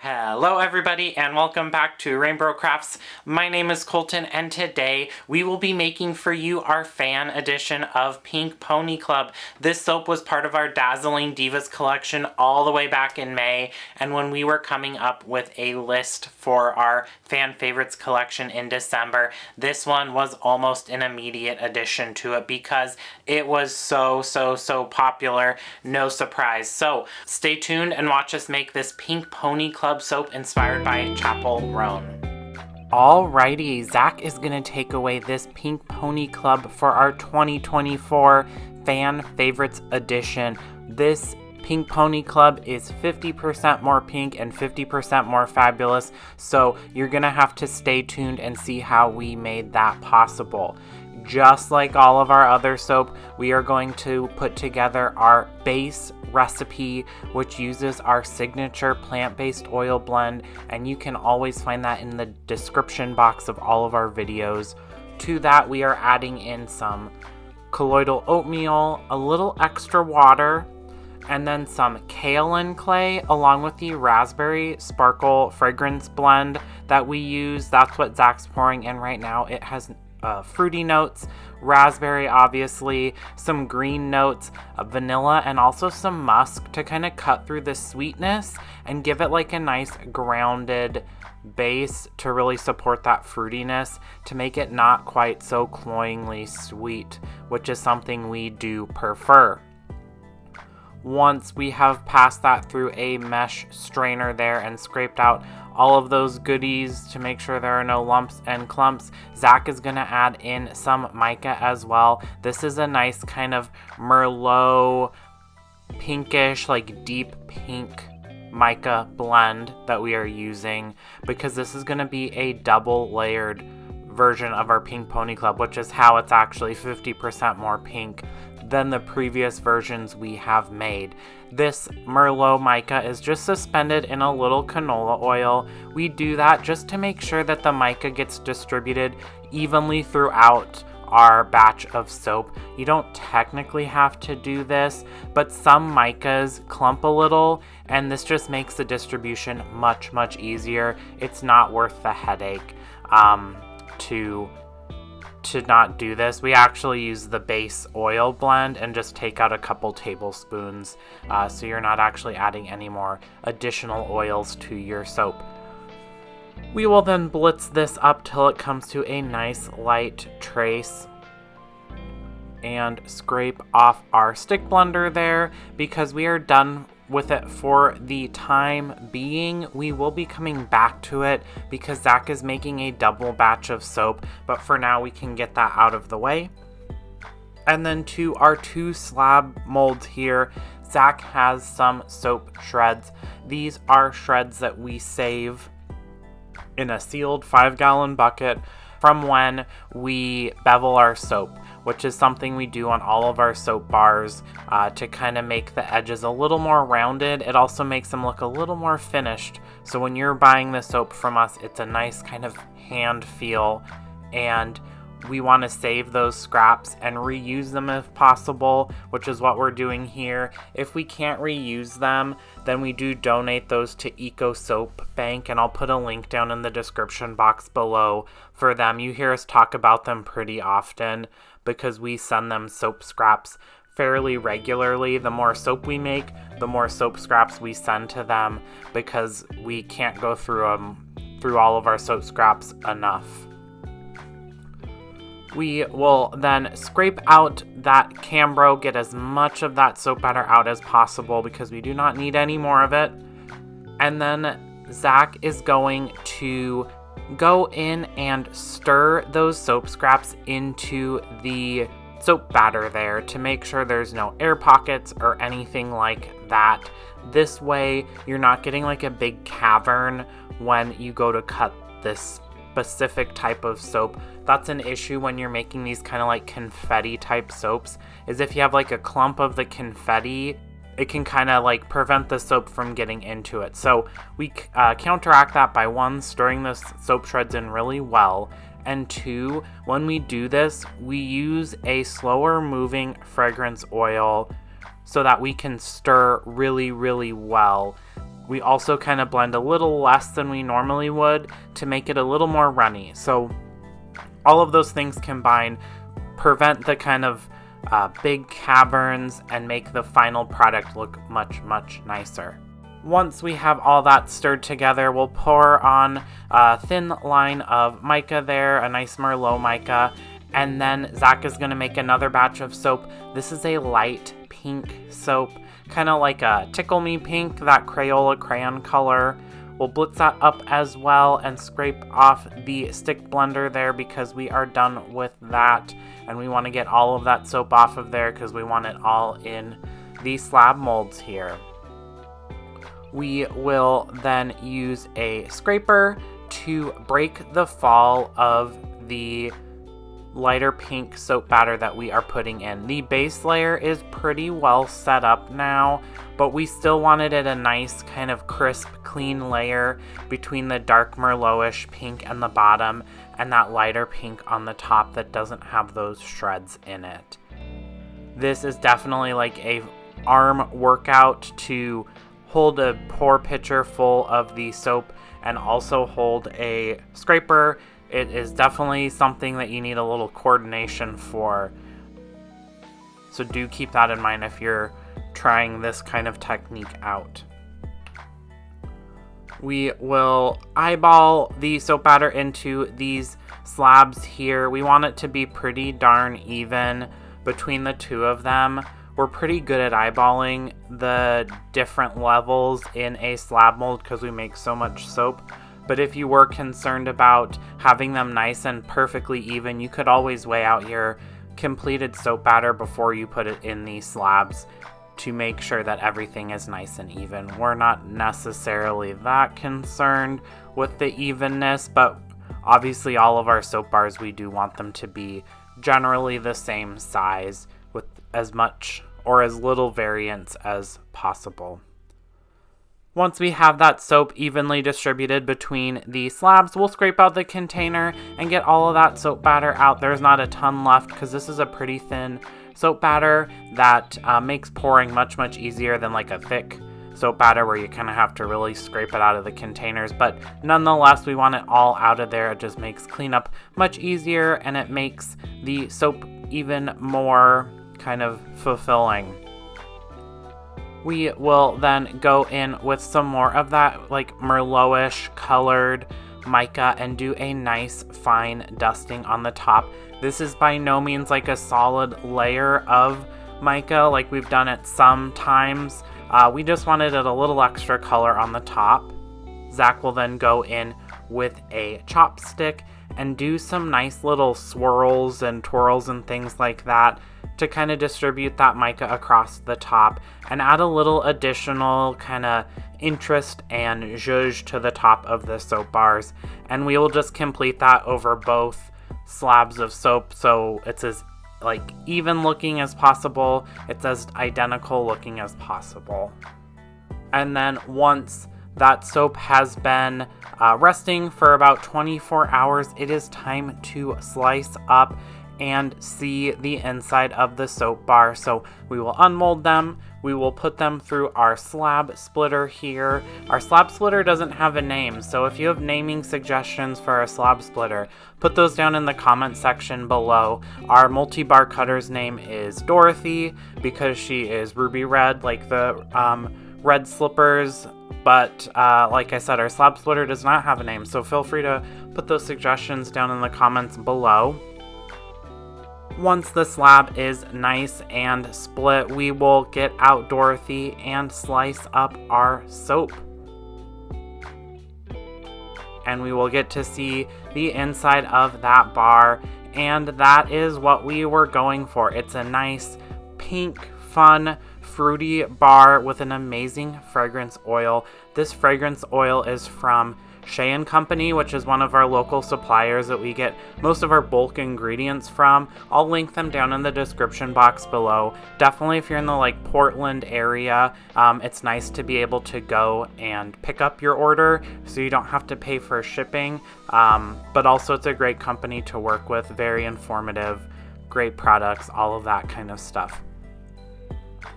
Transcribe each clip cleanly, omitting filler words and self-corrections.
Hello everybody and welcome back to RainBro Crafts. My name is Colton and today we will be making for you our fan edition of Pink Pony Club. This soap was part of our Dazzling Divas collection all the way back in May, and when we were coming up with a list for our fan favorites collection in December, this one was almost an immediate addition to it because it was so popular. No surprise. So stay tuned and watch us make this Pink Pony Club soap inspired by Chapel Roan. Alrighty, Zac is going to take away this Pink Pony Club for our 2024 Fan Favorites edition. This Pink Pony Club is 50% more pink and 50% more fabulous, so you're going to have to stay tuned and see how we made that possible. Just like all of our other soap, we are going to put together our base recipe, which uses our signature plant-based oil blend, and you can always find that in the description box of all of our videos. To that, we are adding in some colloidal oatmeal, a little extra water, and then some kaolin clay along with the raspberry sparkle fragrance blend that we use. That's what Zac's pouring in right now. It has fruity notes, raspberry obviously, some green notes, vanilla, and also some musk to kind of cut through the sweetness and give it like a nice grounded base to really support that fruitiness, to make it not quite so cloyingly sweet, which is something we do prefer. Once we have passed that through a mesh strainer there and scraped out all of those goodies to make sure there are no lumps and clumps, Zac is going to add in some mica as well. This is a nice kind of Merlot pinkish, like deep pink mica blend that we are using because this is going to be a double layered version of our Pink Pony Club, which is how it's actually 50% more pink than the previous versions we have made. This Merlot mica is just suspended in a little canola oil. We do that just to make sure that the mica gets distributed evenly throughout our batch of soap. You don't technically have to do this, but some micas clump a little, and this just makes the distribution much easier. It's not worth the headache to not do this. We actually use the base oil blend and just take out a couple tablespoons, so you're not actually adding any more additional oils to your soap. We will then blitz this up till it comes to a nice light trace and scrape off our stick blender there because we are done with it for the time being. We will be coming back to it because Zac is making a double batch of soap, but for now we can get that out of the way. And then to our two slab molds here, Zac has some soap shreds. These are shreds that we save in a sealed 5-gallon bucket from when we bevel our soap, which is something we do on all of our soap bars to kind of make the edges a little more rounded. It also makes them look a little more finished. So when you're buying the soap from us, it's a nice kind of hand feel, and we want to save those scraps and reuse them if possible, which is what we're doing here. If we can't reuse them, then we do donate those to Eco Soap Bank, and I'll put a link down in the description box below for them. You hear us talk about them pretty often because we send them soap scraps fairly regularly. The more soap we make, the more soap scraps we send to them because we can't go through all of our soap scraps enough. We will then scrape out that Cambro, get as much of that soap batter out as possible because we do not need any more of it. And then Zac is going to go in and stir those soap scraps into the soap batter there to make sure there's no air pockets or anything like that. This way you're not getting like a big cavern when you go to cut this specific type of soap. That's an issue when you're making these kind of like confetti type soaps, is if you have like a clump of the confetti, it can kind of like prevent the soap from getting into it. So we counteract that by 1, stirring the soap shreds in really well, and 2, when we do this, we use a slower moving fragrance oil so that we can stir really well. We also kind of blend a little less than we normally would to make it a little more runny. So all of those things combined prevent the kind of big caverns and make the final product look much, much nicer. Once we have all that stirred together, we'll pour on a thin line of mica there, a nice Merlot mica, and then Zac is going to make another batch of soap. This is a light pink soap, kind of like a Tickle Me Pink, that Crayola crayon color. We'll blitz that up as well and scrape off the stick blender there because we are done with that. And we want to get all of that soap off of there because we want it all in the slab molds here. We will then use a scraper to break the fall of the lighter pink soap batter that we are putting in. The base layer is pretty well set up now, but we still wanted it a nice kind of crisp, clean layer between the dark Merlotish pink and the bottom and that lighter pink on the top that doesn't have those shreds in it. This is definitely like a arm workout to hold a pour pitcher full of the soap and also hold a scraper. It is definitely something that you need a little coordination for. So do keep that in mind if you're trying this kind of technique out. We will eyeball the soap batter into these slabs here. We want it to be pretty darn even between the two of them. We're pretty good at eyeballing the different levels in a slab mold because we make so much soap. But if you were concerned about having them nice and perfectly even, you could always weigh out your completed soap batter before you put it in these slabs to make sure that everything is nice and even. We're not necessarily that concerned with the evenness, but obviously all of our soap bars, we do want them to be generally the same size with as much or as little variance as possible. Once we have that soap evenly distributed between the slabs, we'll scrape out the container and get all of that soap batter out. There's not a ton left because this is a pretty thin soap batter that makes pouring much, much easier than like a thick soap batter where you kind of have to really scrape it out of the containers. But nonetheless, we want it all out of there. It just makes cleanup much easier and it makes the soap even more kind of fulfilling. We will then go in with some more of that like Merlotish colored mica and do a nice fine dusting on the top. This is by no means like a solid layer of mica like we've done it sometimes. We just wanted it a little extra color on the top. Zac will then go in with a chopstick and do some nice little swirls and twirls and things like that to kind of distribute that mica across the top and add a little additional kind of interest and zhuzh to the top of the soap bars. And we will just complete that over both slabs of soap so it's as like even looking as possible, it's as identical looking as possible. And then once that soap has been resting for about 24 hours, it is time to slice up and see the inside of the soap bar. So we will unmold them, we will put them through our slab splitter here. Our slab splitter doesn't have a name, so if you have naming suggestions for our slab splitter, put those down in the comment section below. Our multi-bar cutter's name is Dorothy because she is ruby red like the red slippers. But like I said, our slab splitter does not have a name, so feel free to put those suggestions down in the comments below. Once the slab is nice and split, we will get out Dorothy and slice up our soap. And we will get to see the inside of that bar, and that is what we were going for. It's a nice, pink, fun, fruity bar with an amazing fragrance oil. This fragrance oil is from Shea Company, which is one of our local suppliers that we get most of our bulk ingredients from. I'll link them down in the description box below. Definitely if you're in the like Portland area, it's nice to be able to go and pick up your order so you don't have to pay for shipping. But also it's a great company to work with, very informative, great products, all of that kind of stuff.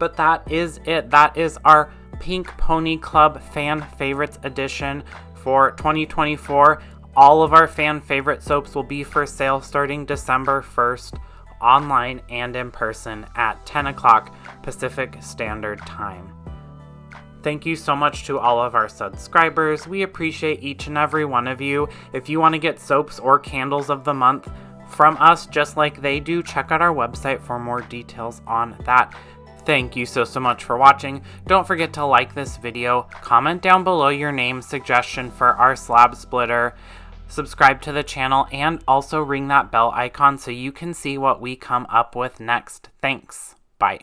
But that is it. That is our Pink Pony Club Fan Favorites Edition for 2024. All of our fan favorite soaps will be for sale starting December 1st, online and in person at 10 o'clock Pacific Standard Time. Thank you so much to all of our subscribers. We appreciate each and every one of you. If you want to get soaps or candles of the month from us just like they do, check out our website for more details on that. Thank you so much for watching. Don't forget to like this video, comment down below your name suggestion for our slab splitter, subscribe to the channel, and also ring that bell icon so you can see what we come up with next. Thanks. Bye.